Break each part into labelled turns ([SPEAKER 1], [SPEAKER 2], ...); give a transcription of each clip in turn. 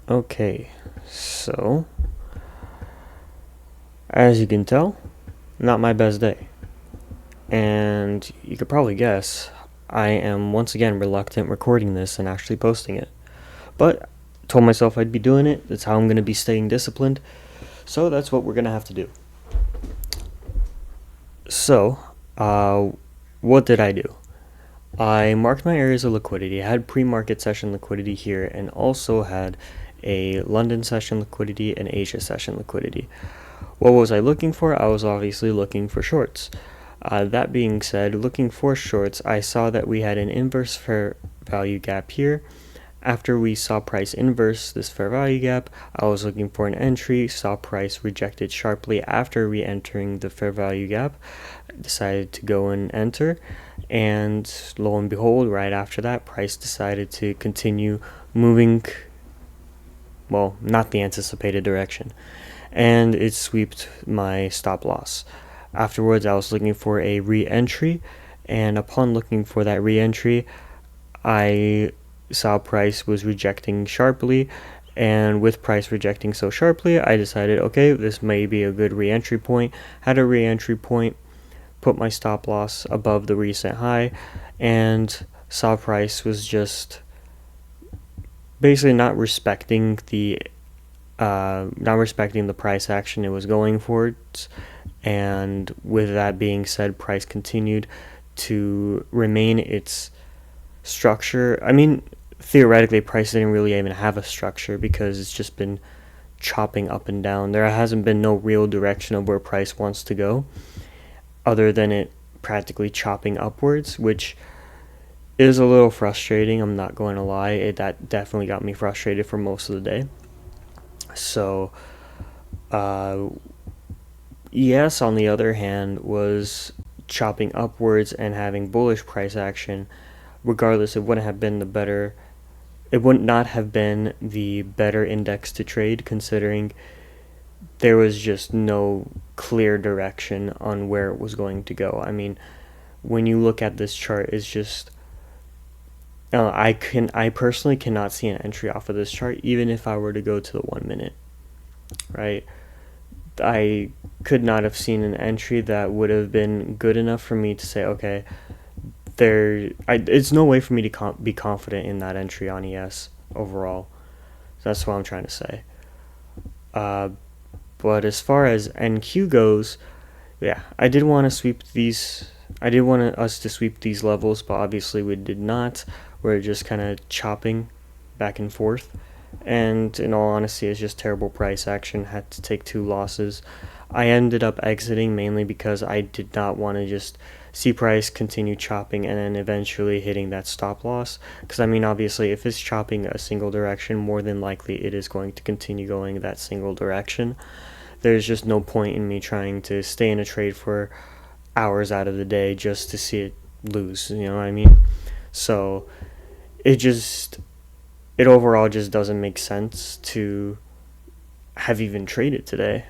[SPEAKER 1] Okay, so as you can tell, not my best day. And you could probably guess, I am once again reluctant recording this and actually posting it. But told myself I'd be doing it. That's how I'm going to be staying disciplined. So that's what we're going to have to do. So, what did I do? I marked my areas of liquidity. I had pre-market session liquidity here and also had a London session liquidity and Asia session liquidity. What was I looking for? I was obviously looking for shorts. That being said, looking for shorts, I saw that we had an inverse fair value gap here. After we saw price inverse this fair value gap, I was looking for an entry, saw price rejected sharply after re-entering the fair value gap, decided to go and enter, and lo and behold, right after that, price decided to continue moving, well, not the anticipated direction, and it swept my stop loss. Afterwards, I was looking for a re-entry, and upon looking for that re-entry, I saw price was rejecting sharply, and with price rejecting so sharply, I decided, okay, this may be a good re-entry point. Had a re-entry point, put my stop loss above the recent high, and saw price was just basically not respecting the price action it was going for. And with that being said, price continued to remain its structure. I mean, theoretically, price didn't really even have a structure because it's just been chopping up and down. There hasn't been no real direction of where price wants to go other than it practically chopping upwards, which is a little frustrating. I'm not going to lie. That definitely got me frustrated for most of the day. So, uh, ES, on the other hand, was chopping upwards and having bullish price action. Regardless, it wouldn't have been the better. It would not have been the better index to trade, considering there was just no clear direction on where it was going to go. I mean, when you look at this chart, it's just I personally cannot see an entry off of this chart, even if I were to go to the 1 minute, right? I could not have seen an entry that would have been good enough for me to say, okay, it's no way for me to be confident in that entry on ES overall. So that's what I'm trying to say. Uh, but as far as NQ goes, yeah, I did want to sweep these. I did want us to sweep these levels, but obviously we did not. We're just kind of chopping back and forth. And in all honesty, it's just terrible price action. Had to take 2 losses. I ended up exiting mainly because I did not want to just see price continue chopping and then eventually hitting that stop loss. Because I mean, obviously, if it's chopping a single direction, more than likely it is going to continue going that single direction. There's just no point in me trying to stay in a trade for hours out of the day just to see it lose. You know what I mean? So it just it overall just doesn't make sense to have even traded today.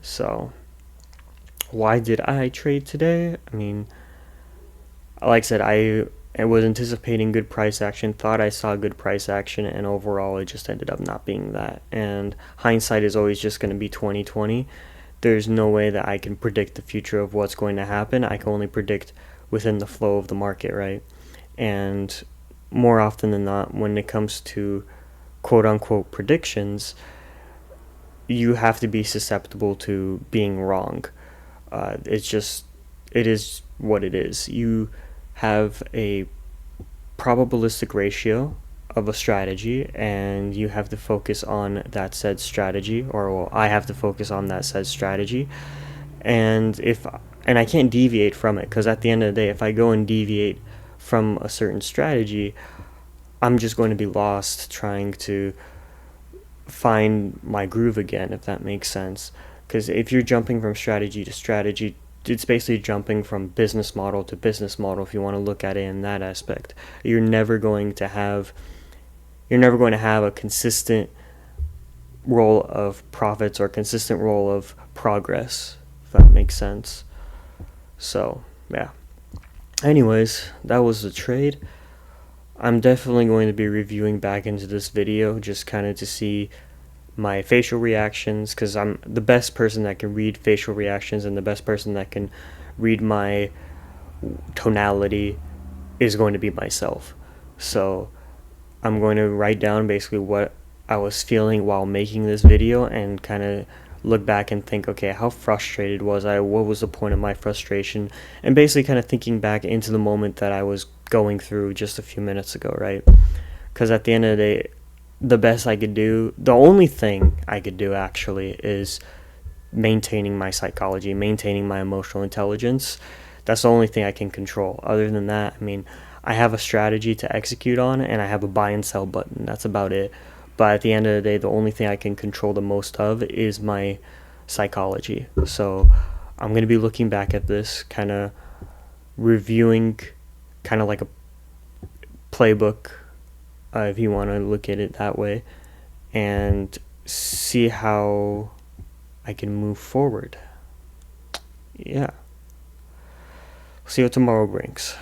[SPEAKER 1] So why did I trade today? I mean, like I said, I was anticipating good price action, thought I saw good price action, and overall it just ended up not being that. And hindsight is always just going to be 2020. There's no way that I can predict the future of what's going to happen. I can only predict within the flow of the market, right? And more often than not, when it comes to quote unquote predictions, you have to be susceptible to being wrong. It is what it is. You have a probabilistic ratio of a strategy, and you have to focus on that said strategy, or well, I have to focus on that said strategy, and I can't deviate from it, because at the end of the day, if I go and deviate from a certain strategy, I'm just going to be lost trying to find my groove again, if that makes sense. Because if you're jumping from strategy to strategy, it's basically jumping from business model to business model, if you want to look at it in that aspect. You're never going to have a consistent roll of profits or consistent roll of progress, if that makes sense. So yeah, anyways, that was the trade. I'm definitely going to be reviewing back into this video just kind of to see my facial reactions, because I'm the best person that can read facial reactions, and the best person that can read my tonality is going to be myself. So I'm going to write down basically what I was feeling while making this video and kind of look back and think, okay, how frustrated was I? What was the point of my frustration? And basically kind of thinking back into the moment that I was going through just a few minutes ago, right? Because at the end of the day, the best I could do, the only thing I could do actually, is maintaining my psychology, maintaining my emotional intelligence. That's the only thing I can control. Other than that, I mean, I have a strategy to execute on, and I have a buy and sell button. That's about it. But at the end of the day, the only thing I can control the most of is my psychology. So I'm going to be looking back at this, kind of reviewing, kind of like a playbook, if you want to look at it that way, and see how I can move forward. Yeah. See what tomorrow brings.